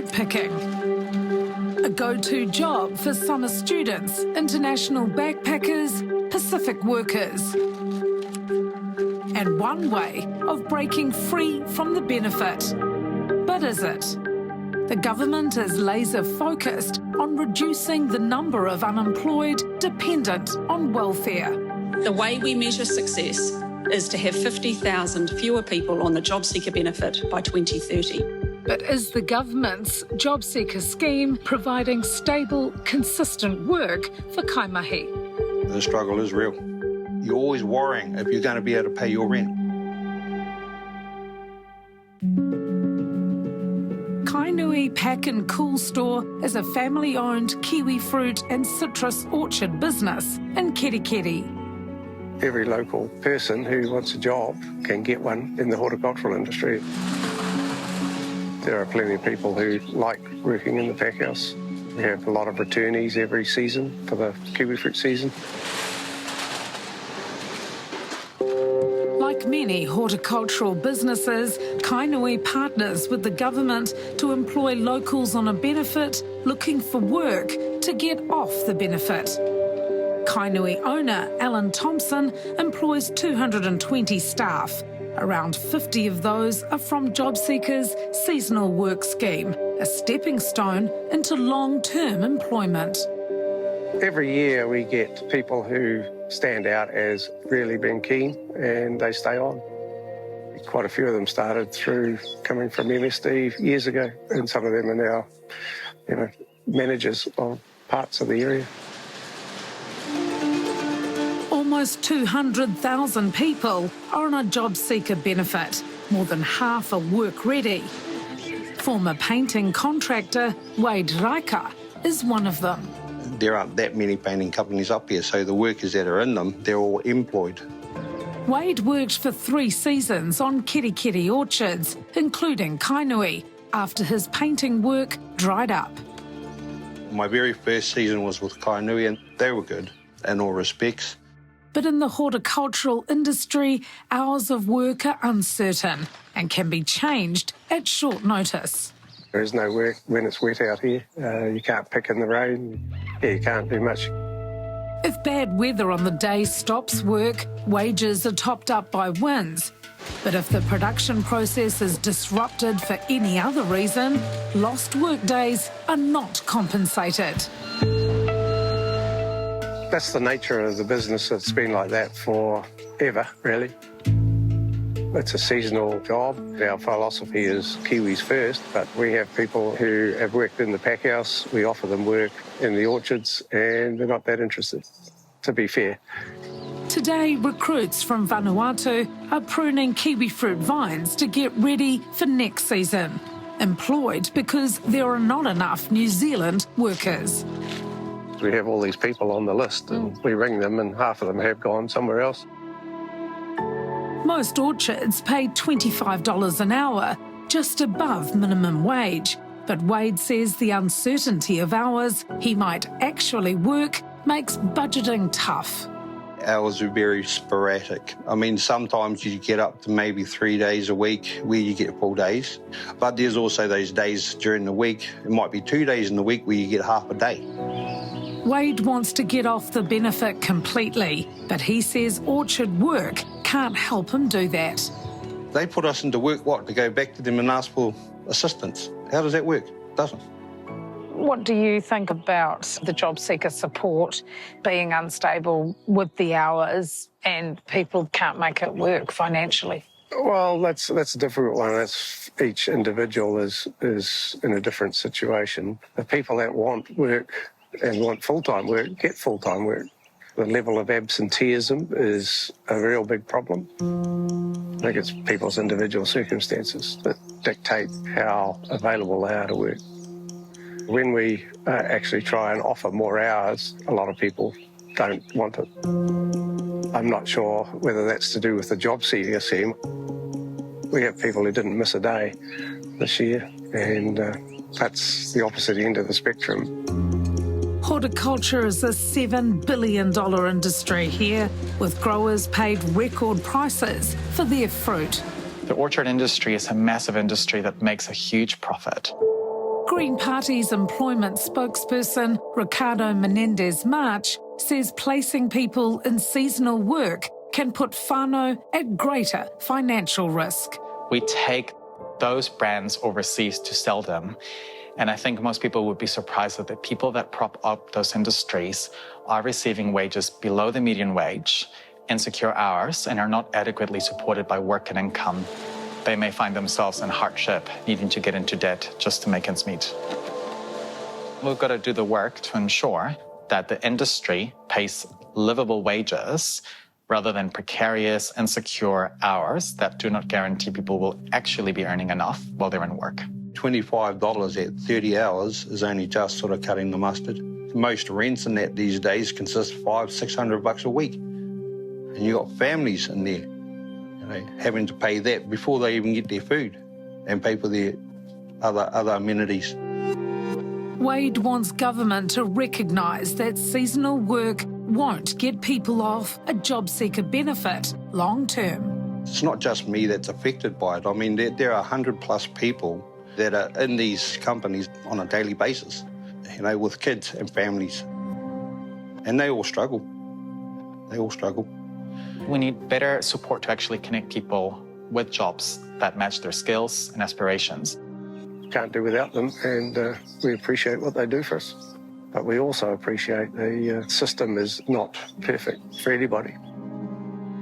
fruit picking. A go-to job for summer students, international backpackers, Pacific workers. And one way of breaking free from the benefit. But is it? The government is laser-focused on reducing the number of unemployed dependent on welfare. The way we measure success is to have 50,000 fewer people on the Jobseeker benefit by 2030. But is the government's Jobseeker scheme providing stable, consistent work for kaimahi? The struggle is real. You're always worrying if you're going to be able to pay your rent. Kainui Pack and Coolstore is a family-owned kiwi fruit and citrus orchard business in Kerikeri. Every local person who wants a job can get one in the horticultural industry. There are plenty of people who like working in the pack house. We have a lot of returnees every season for the kiwi fruit season. Like many horticultural businesses, Kainui partners with the government to employ locals on a benefit looking for work to get off the benefit. Kainui owner Alan Thompson employs 220 staff. Around 50 of those are from Jobseeker's seasonal work scheme, a stepping stone into long-term employment. Every year we get people who stand out as really being keen and they stay on. Quite a few of them started through coming from MSD years ago, and some of them are now, managers of parts of the area. Almost 200,000 people are on a Jobseeker benefit. More than half are work-ready. Former painting contractor Wade Raika is one of them. There aren't that many painting companies up here, so the workers that are in them, they're all employed. Wade worked for 3 seasons on Kerikeri orchards, including Kainui, after his painting work dried up. My very first season was with Kainui, and they were good in all respects. But in the horticultural industry, hours of work are uncertain and can be changed at short notice. There is no work when it's wet out here. You can't pick in the rain. You can't do much. If bad weather on the day stops work, wages are topped up by winds. But if the production process is disrupted for any other reason, lost work days are not compensated. That's the nature of the business. It's been like that forever, really. It's a seasonal job. Our philosophy is Kiwis first, but we have people who have worked in the pack house. We offer them work in the orchards, and they're not that interested, to be fair. Today, recruits from Vanuatu are pruning kiwi fruit vines to get ready for next season. Employed because there are not enough New Zealand workers. We have all these people on the list, and we ring them, and half of them have gone somewhere else. Most orchards pay $25 an hour, just above minimum wage. But Wade says the uncertainty of hours he might actually work makes budgeting tough. Hours are very sporadic. I mean, sometimes you get up to maybe 3 days a week where you get full days. But there's also those days during the week. It might be 2 days in the week where you get half a day. Wade wants to get off the benefit completely, but he says orchard work can't help him do that. They put us into work, to go back to them and ask for assistance. How does that work? It doesn't. What do you think about the Jobseeker support being unstable with the hours and people can't make it work financially? Well, that's a difficult one. That's each individual is in a different situation. The people that want work and want full-time work get full-time work. The level of absenteeism is a real big problem. I think it's people's individual circumstances that dictate how available they are to work. When we actually try and offer more hours, a lot of people don't want it. I'm not sure whether that's to do with the Jobseeker scheme. We have people who didn't miss a day this year, and that's the opposite end of the spectrum. Horticulture is a $7 billion industry here, with growers paid record prices for their fruit. The orchard industry is a massive industry that makes a huge profit. Green Party's employment spokesperson, Ricardo Menendez March, says placing people in seasonal work can put whānau at greater financial risk. We take those brands overseas to sell them. And I think most people would be surprised that the people that prop up those industries are receiving wages below the median wage, insecure hours, and are not adequately supported by work and income. They may find themselves in hardship, needing to get into debt just to make ends meet. We've got to do the work to ensure that the industry pays livable wages rather than precarious, insecure hours that do not guarantee people will actually be earning enough while they're in work. $25 at 30 hours is only just sort of cutting the mustard. Most rents in that these days consist of $500-600 a week. And you got families in there, having to pay that before they even get their food and pay for their other amenities. Wade wants government to recognise that seasonal work won't get people off a Jobseeker benefit long term. It's not just me that's affected by it. I mean, there are 100+ people that are in these companies on a daily basis, with kids and families. And they all struggle. They all struggle. We need better support to actually connect people with jobs that match their skills and aspirations. Can't do without them, and we appreciate what they do for us. But we also appreciate the system is not perfect for anybody.